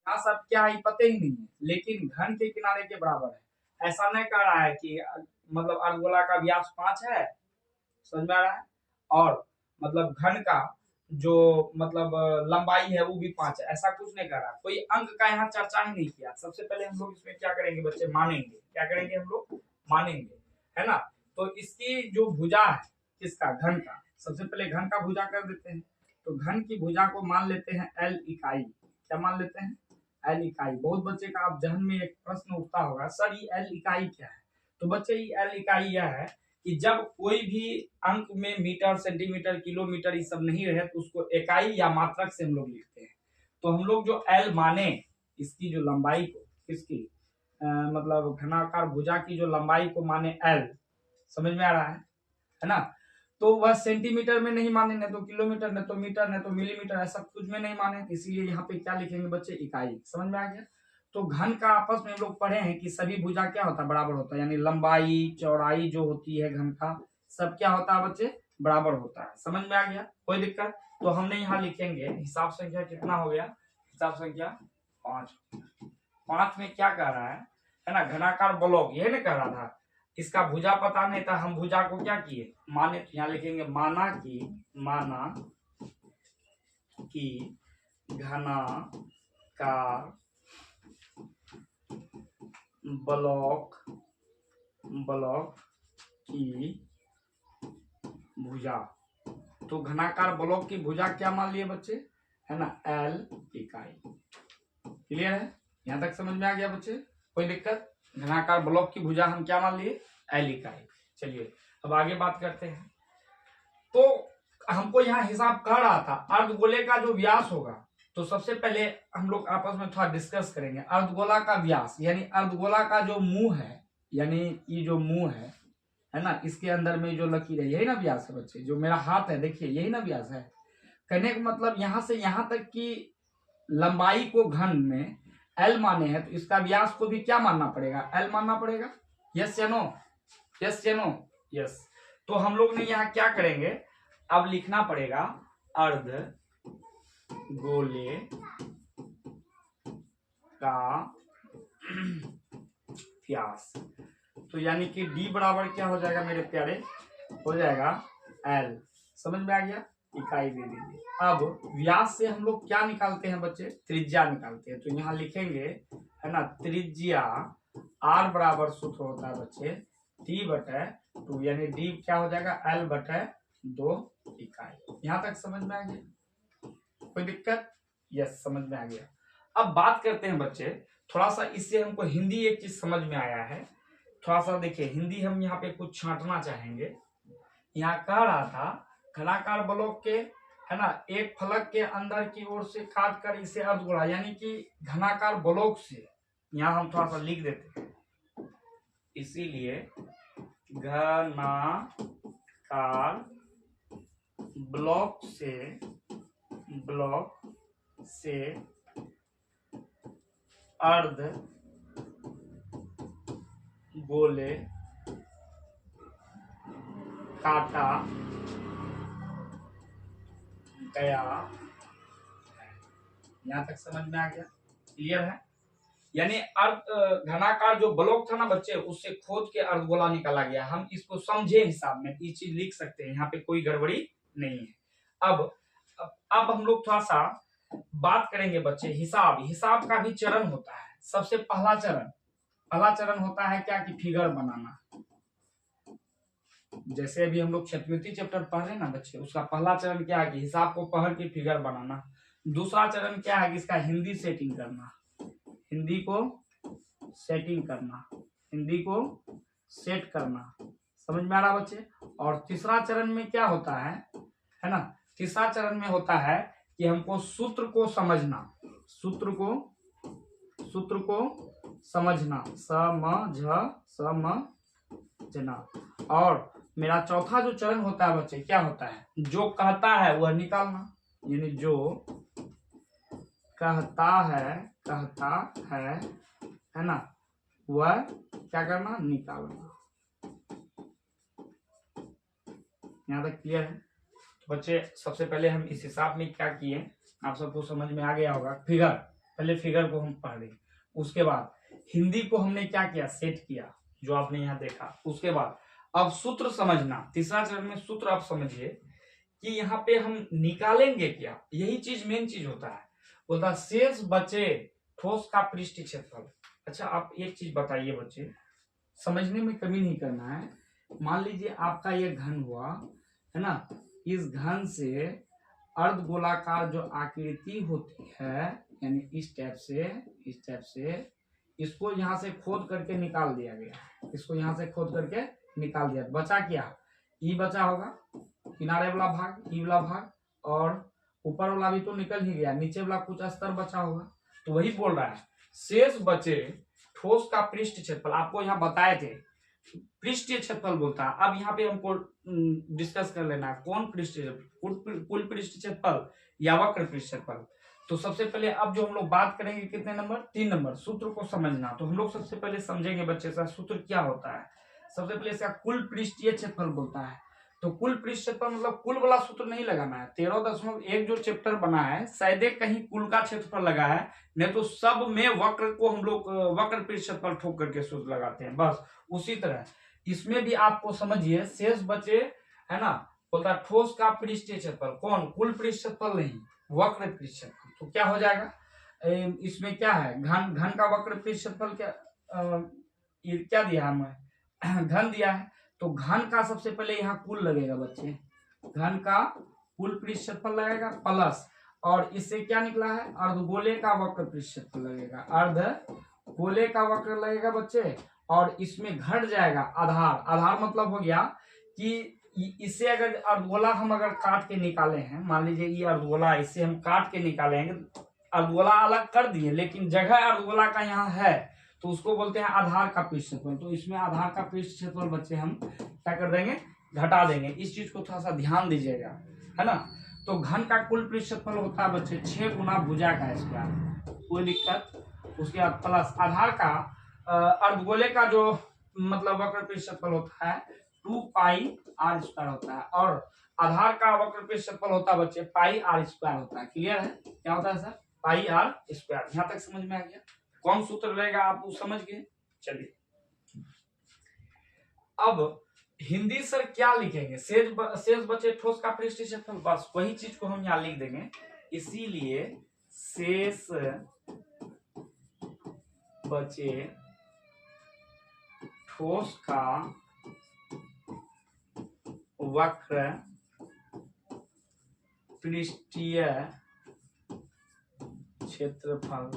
यहाँ सब क्या है पता ही नहीं है, लेकिन घन के किनारे के बराबर है। ऐसा नहीं कह रहा है कि मतलब अर्धगोला का व्यास 5 है, समझ में आ रहा है, और मतलब घन का जो मतलब लंबाई है वो भी 5 है, ऐसा कुछ नहीं कर रहा। कोई अंक का यहाँ चर्चा ही नहीं किया। सबसे पहले हम लोग इसमें क्या करेंगे बच्चे, मानेंगे। क्या करेंगे हम लोग, मानेंगे, है ना। तो इसकी जो भुजा है किसका, घन का, सबसे पहले घन का भुजा कर देते हैं। तो घन की भुजा को मान लेते हैं एल इकाई। क्या मान लेते हैं, एल इकाई। बहुत बच्चे का आप जहन में एक प्रश्न उठता होगा, सर ये एल इकाई क्या है। तो बच्चे ये एल इकाई यह है कि जब कोई भी अंक में मीटर, सेंटीमीटर, किलोमीटर ये सब नहीं रहे तो उसको इकाई या मात्रक से हम लोग लिखते हैं। तो हम लोग जो एल माने, इसकी जो लंबाई को, किसकी मतलब घनाकार भुजा की जो लंबाई को माने एल, समझ में आ रहा है ना। तो वह सेंटीमीटर में नहीं माने, न तो किलोमीटर, न तो मीटर, न तो मिलीमीटर, ऐसा कुछ में नहीं माने। इसीलिए यहाँ पे क्या लिखेंगे बच्चे, इकाई। समझ में आ गया। तो घन का आपस में हम लोग पढ़े हैं कि सभी भुजा क्या होता है, बराबर होता है, यानी लंबाई चौड़ाई जो होती है घन का, सब क्या होता है बच्चे, बराबर होता है। समझ में आ गया, कोई दिक्कत। तो हमने यहाँ लिखेंगे हिसाब संख्या कितना हो गया, हिसाब संख्या 5। 5 में क्या कह रहा है ना, घनाकार ब्लॉक, यही ना कह रहा था। इसका भुजा पता नहीं था, हम भुजा को क्या किए, माने। तो यहाँ लिखेंगे माना कि घनाकार ब्लॉक की भुजा। तो घनाकार ब्लॉक की भुजा क्या मान लिए बच्चे, है ना, एल इकाई। क्लियर है, यहां तक समझ में आ गया बच्चे, कोई दिक्कत। घनाकार ब्लॉक की भुजा हम क्या मान लिए, एल इकाई। चलिए अब आगे बात करते हैं। तो हमको यहाँ हिसाब कह रहा था अर्धगोले का जो व्यास होगा, तो सबसे पहले हम लोग आपस में थोड़ा डिस्कस करेंगे। अर्धगोला का व्यास यानी अर्धगोला का जो मुंह है, यानी ये जो मुंह है ना, इसके अंदर में जो लकीर है, यही ना व्यास है बच्चे। जो मेरा हाथ है देखिए, यही ना व्यास है। कहने का मतलब यहाँ से यहाँ तक की लंबाई को घन में एल माने हैं, तो इसका व्यास को भी क्या मानना पड़ेगा, एल मानना पड़ेगा। यस या नो, यस या नो, यस। तो हम लोग ने यहाँ क्या करेंगे, अब लिखना पड़ेगा अर्ध गोले का व्यास। तो यानी कि डी बराबर क्या हो जाएगा मेरे प्यारे, हो जाएगा एल। समझ में आ गया, इकाई दे दीजिए। अब व्यास से हम लोग क्या निकालते हैं बच्चे, त्रिज्या निकालते हैं। तो यहाँ लिखेंगे, है ना, त्रिज्या आर बराबर सूत्र होता है बच्चे डी बटे 2, यानी डी क्या हो जाएगा, एल बटे 2 इकाई। यहाँ तक समझ में आ गया, कोई दिक्कत, यस समझ में आ गया। अब बात करते हैं बच्चे, थोड़ा सा इससे हमको हिंदी एक चीज समझ में आया है। थोड़ा सा देखिए हिंदी हम यहाँ पे कुछ छांटना चाहेंगे। यहाँ कह रहा था घनाकार ब्लॉक के, है ना, एक फलक के अंदर की ओर से काट कर इसे अर्धगोला, यानी कि घनाकार ब्लॉक से, यहाँ हम थोड़ा सा लिख देते हैं, इसीलिए घनाकार ब्लॉक से अर्ध गोले काटा गया है। यहां तक समझ में आ गया, क्लियर है। यानी अर्ध घनाकार जो ब्लॉक था ना बच्चे, उससे खोद के अर्धगोला निकाला गया। हम इसको समझे हिसाब में ये चीज लिख सकते हैं, यहाँ पे कोई गड़बड़ी नहीं है। अब हम लोग थोड़ा सा बात करेंगे बच्चे, हिसाब का भी चरण होता है। सबसे पहला चरण होता है क्या, कि फिगर बनाना। जैसे अभी हम लोग क्षतिपूर्ति चैप्टर पढ़ रहे हैं ना बच्चे, उसका पहला चरण क्या है कि हिसाब को पढ़ के फिगर बनाना। दूसरा चरण क्या है कि इसका हिंदी सेटिंग करना, हिंदी को सेट करना। समझ में आ रहा बच्चे। और तीसरा चरण में क्या होता है ना, तीसरा चरण में होता है कि हमको सूत्र को समझना, समझना। और मेरा चौथा जो चरण होता है बच्चे, क्या होता है, जो कहता है वह निकालना, यानी जो कहता है ना, वह क्या करना, निकालना। यहाँ तक क्लियर है। तो बच्चे सबसे पहले हम इस हिसाब में क्या किए, आप सबको समझ में आ गया होगा। फिगर पहले फिगर को हम पढ़ लें, उसके बाद हिंदी को हमने क्या किया, सेट किया, जो आपने यहाँ देखा। उसके बाद अब सूत्र समझना, तीसरा चरण में सूत्र आप समझिए कि यहाँ पे हम निकालेंगे क्या, यही चीज मेन चीज होता है। बोलता शेष बचे ठोस का पृष्ठ क्षेत्रफल। अच्छा आप एक चीज बताइए बच्चे, समझने में कमी नहीं करना है। मान लीजिए आपका ये घन हुआ है ना, इस घन से अर्धगोलाकार जो आकृति होती है, यानी इस टाइप से इसको यहाँ से खोद करके निकाल दिया गया, इसको यहाँ से खोद करके निकाल दिया, बचा क्या, ई बचा होगा, किनारे वाला भाग, ई वाला भाग, और ऊपर वाला भी तो निकल ही गया, नीचे वाला कुछ स्तर बचा होगा। तो वही बोल रहा है शेष बचे ठोस का पृष्ठ क्षेत्रफल। आपको यहाँ बताए थे पृष्ठीय क्षेत्रफल बोलता है। अब यहाँ पे हमको डिस्कस कर लेना है कौन पृष्ठ, कुल पृष्ठ क्षेत्रफल या वक्र पृष्ठ क्षेत्रफल। तो सबसे पहले अब जो हम लोग बात करेंगे कितने नंबर, 3 नंबर, सूत्र को समझना। तो हम लोग सबसे पहले समझेंगे बच्चे का सूत्र क्या होता है। सबसे पहले इसका कुल पृष्ठीय क्षेत्रफल बोलता है। तो कुल पृष्ठ क्षेत्रफल मतलब कुल वाला सूत्र नहीं लगाना है। 13.1 जो चैप्टर बना है शायद कहीं कुल का क्षेत्रफल लगा है, नहीं तो सब में वक्र को हम लोग वक्र पृष्ठ क्षेत्रफल ठोक करके सूत्र लगाते हैं। बस उसी तरह इसमें भी आपको समझिए शेष बचे है ना, बोलता है ठोस का पृष्ठीय क्षेत्रफल, कौन, कुल पृष्ठ क्षेत्रफल नहीं, वक्र पृष्ठ क्षेत्रफल। तो क्या हो जाएगा, इसमें क्या है, घन का वक्र पृष्ठ क्षेत्रफल क्या दिया हमें, घन दिया है। तो घन का सबसे पहले यहाँ कुल लगेगा बच्चे, घन का कुल पृष्ठ क्षेत्रफल लगेगा प्लस, और इससे क्या निकला है, अर्धगोले का वक्र पृष्ठ क्षेत्रफल लगेगा, अर्धगोले का वक्र लगेगा बच्चे। और इसमें घट जाएगा आधार, आधार मतलब हो गया कि इससे अगर अर्धगोला हम अगर काट के निकाले हैं, मान लीजिए ये अर्धगोला, इससे हम काट के निकालेंगे, अर्धगोला अलग कर दिए लेकिन जगह अर्धगोला का यहाँ है, तो उसको बोलते हैं आधार का पृष्ठ क्षेत्रफल। तो इसमें आधार का पृष्ठ क्षेत्रफल बच्चे हम क्या कर देंगे, घटा देंगे। इस चीज को थोड़ा सा ध्यान दीजिएगा, है ना। तो घन का कुल पृष्ठ क्षेत्रफल होता है बच्चे 6 गुना भुजा का स्क्वायर, कोई दिक्कत। उसके बाद प्लस आधार का अर्धगोले का जो मतलब वक्र पृष्ठ क्षेत्रफल होता है 2 पाई आर स्क्वायर होता है, और आधार का वक्र पृष्ठ क्षेत्रफल होता है बच्चे पाई आर स्क्वायर होता है। क्लियर है, क्या होता है सर, पाई आर स्क्वायर। यहाँ तक समझ में आ गया, कौन सूत्र रहेगा आप वो समझ गए। चलिए अब हिंदी सर क्या लिखेंगे, शेष बचे ठोस का पृष्ठ क्षेत्रफल, बस वही चीज को हम यहाँ लिख देंगे। इसीलिए शेष बचे ठोस का वक्र पृष्ठीय क्षेत्रफल।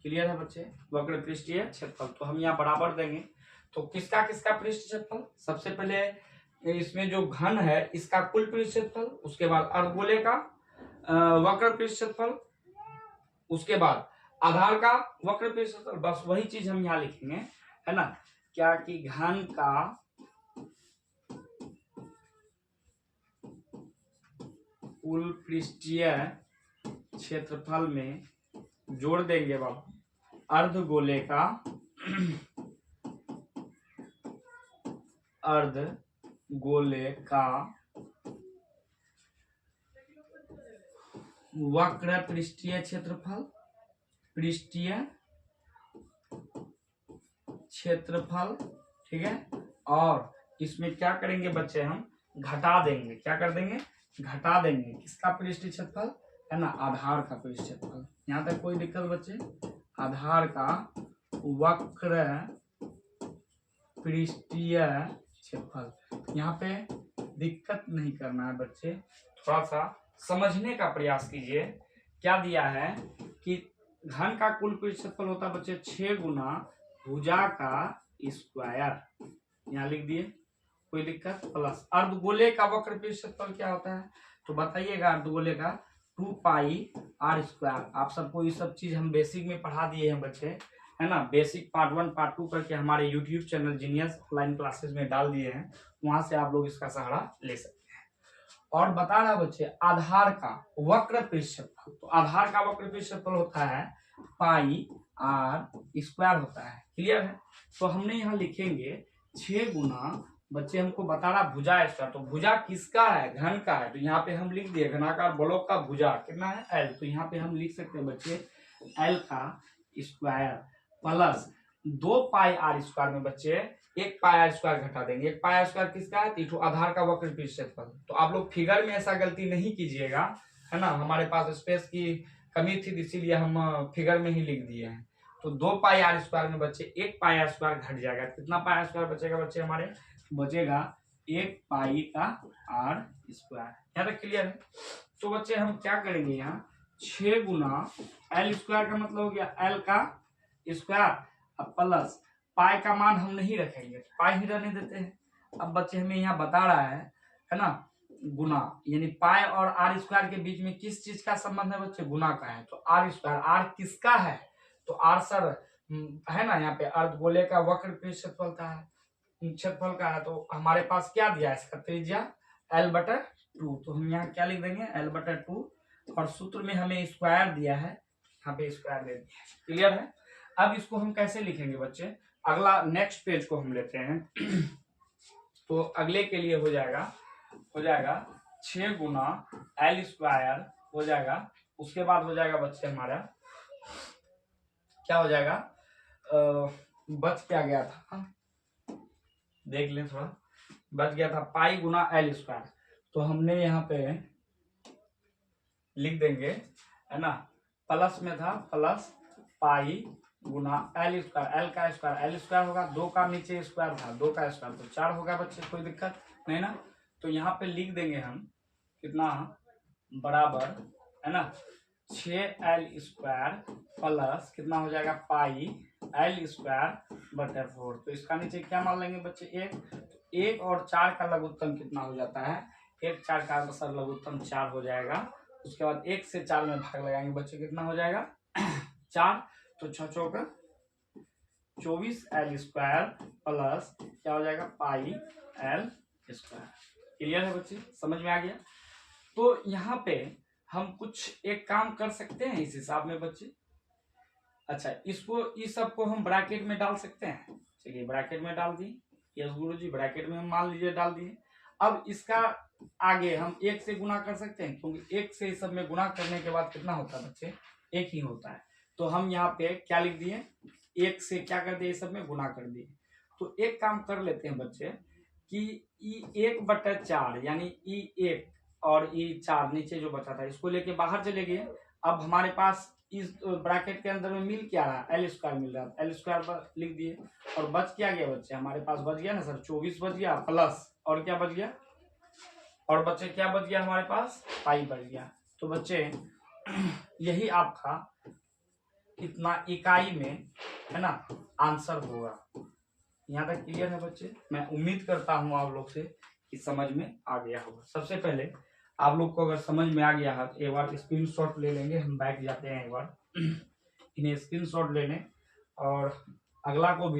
क्लियर है बच्चे, वक्र पृष्ठीय क्षेत्रफल। तो हम यहाँ बराबर देंगे। तो किसका किसका पृष्ठ क्षेत्रफल, सबसे पहले इसमें जो घन है इसका कुल पृष्ठ क्षेत्रफल, उसके बाद अर्धगोले का वक्र पृष्ठ क्षेत्रफल, उसके बाद आधार का वक्र पृष्ठ क्षेत्रफल, बस वही चीज हम यहाँ लिखेंगे, है ना। क्या कि घन का कुल पृष्ठीय क्षेत्रफल में जोड़ देंगे बाबू अर्धगोले का वक्र पृष्ठीय क्षेत्रफल, ठीक है। और इसमें क्या करेंगे बच्चे, हम घटा देंगे, क्या कर देंगे, घटा देंगे किसका पृष्ठ क्षेत्रफल, है ना, आधार का पृष्ठ क्षेत्रफल। यहाँ तक कोई दिक्कत बच्चे, आधार का वक्र पृष्ठीय क्षेत्रफल। यहाँ पे दिक्कत नहीं करना है बच्चे, थोड़ा सा समझने का प्रयास कीजिए। क्या दिया है कि घन का कुल पृष्ठ क्षेत्रफल होता है बच्चे 6 गुना भुजा का स्क्वायर, यहाँ लिख दिए, कोई दिक्कत, प्लस अर्धगोले का वक्र पृष्ठ क्षेत्रफल क्या होता है, तो बताइएगा, अर्धगोले का 2 पाई आर स्क्वायर। आप सबको ये सब चीज हम बेसिक में पढ़ा दिए हैं बच्चे, है ना। बेसिक पार्ट 1 पार्ट 2 करके हमारे YouTube channel genius online classes में डाल दिए हैं, वहां से आप लोग इसका सहारा ले सकते हैं। और बता रहा बच्चे आधार का वक्र पृष्ठ क्षेत्रफल, तो आधार का वक्र पृष्ठ क्षेत्रफल होता है पाई आर स्क्वायर होता है। क्लियर है, तो हमने यहाँ लिखेंगे 6 गुना, बच्चे हमको बता रहा भुजा स्क्वायर, तो भुजा किसका है, घन का है, तो यहाँ पे हम लिख दिए घनाकार ब्लॉक का भुजा कितना है L। तो यहाँ पे हम लिख सकते हैं बच्चे एल का square plus 2 pi R square में बच्चे 1 पाई आर स्क्वायर घटा देंगे। 1 पाई आर स्क्वायर किसका है? तो आधार का वक्र क्षेत्रफल। तो आप लोग फिगर में ऐसा गलती नहीं कीजिएगा, है ना, हमारे पास स्पेस की कमी थी इसीलिए हम फिगर में ही लिख दिए हैं। तो 2 पाई आर स्क्वायर में बच्चे 1 पाई आर स्क्वायर घट जाएगा। कितना पाई आर स्क्वायर बचेगा बच्चे? हमारे बचेगा 1 पाई का आर स्क्वायर। यहाँ तक क्लियर है? तो बच्चे हम क्या करेंगे यहाँ 6 गुना एल स्क्वायर का मतलब हो गया एल का स्क्वायर प्लस पाई का मान हम नहीं रखेंगे, पाई ही रहने देते हैं। अब बच्चे हमें यहाँ बता रहा है ना, गुना, यानी पाई और आर स्क्वायर के बीच में किस चीज का संबंध है बच्चे? गुना का है। तो आर स्क्वायर, आर किसका है? तो आर सर है ना, यहाँ पे अर्धगोले का वक्र क्षेत्रफल का है, क्षेत्रफल का है। तो हमारे पास क्या दिया है? इसका त्रिज्या l/2। तो हम यहाँ क्या लिख देंगे? l/2। और सूत्र में हमें स्क्वायर दिया है, यहाँ पे स्क्वायर दे दिया है। क्लियर है? अब इसको हम कैसे लिखेंगे बच्चे? अगला नेक्स्ट पेज को हम लेते हैं। तो अगले के लिए हो जाएगा 6 गुना एल स्क्वायर हो जाएगा। उसके बाद हो जाएगा बच्चे हमारा क्या हो जाएगा? बच क्या गया था, देख लें थोड़ा, बच गया था पाई गुना एल स्क्वायर। तो हमने यहाँ पे लिख देंगे, है ना, प्लस में था प्लस पाई गुना एल स्क्वायर, एल का स्क्वायर, एल स्क्वायर होगा 2 का नीचे स्क्वायर था, 2 का स्क्वायर तो 4 होगा बच्चे, कोई दिक्कत नहीं ना। तो यहाँ पे लिख देंगे हम कितना बराबर, है ना, 6l स्क्वायर प्लस कितना हो जाएगा पाई एल स्क्वायर/4। तो इसका नीचे क्या मान लेंगे बच्चे? 1। तो 1 और 4 का लघुत्तम कितना हो जाता है? 1 4 का मतलब लघुत्तम 4 हो जाएगा। उसके बाद 1 से 4 में भाग लगाएंगे बच्चे, कितना हो जाएगा? 4। तो 6 चौक 24l स्क्वायर प्लस क्या हो जाएगा? Pi L square. क्लियर है बच्चे? समझ में आ गया? तो यहाँ पे हम कुछ एक काम कर सकते हैं इस हिसाब में बच्चे। अच्छा, इसको इस सब को हम ब्रैकेट में डाल सकते हैं। चलिए ब्रैकेट में डाल दी। यस गुरुजी, ब्रैकेट में मान लीजिए डाल दिए। अब इसका आगे हम 1 से गुना कर सकते हैं, क्योंकि 1 से इस सब में गुना करने के बाद कितना होता है बच्चे? 1 ही होता है। तो हम यहाँ पे क्या लिख दिए? 1 से क्या कर दिए? इस सब में गुना कर दिए। तो एक काम कर लेते हैं बच्चे कि E1/4 यानी E1 और E4 नीचे जो बचा था इसको लेके बाहर चले गए। अब हमारे पास इस ब्रैकेट के अंदर में मिल क्या रहा? एल स्क्वायर मिल रहा है, एल स्क्वायर पर लिख दिए। और बच क्या गया बच्चे? हमारे पास बच गया ना सर 24 बच गया, प्लस और क्या बच गया? और बच्चे क्या बच गया हमारे पास? पाई बच गया। तो बच्चे यही आपका इतना इकाई में, है ना, आंसर होगा। यहाँ तक क्लियर है बच्चे? मैं उम्मीद करता हूँ आप लोग से कि समझ में आ गया होगा। सबसे पहले आप लोग को अगर समझ में आ गया है तो एक बार स्क्रीनशॉट ले लेंगे। हम बैठ जाते हैं एक बार इन्हें स्क्रीनशॉट लेने और अगला को भी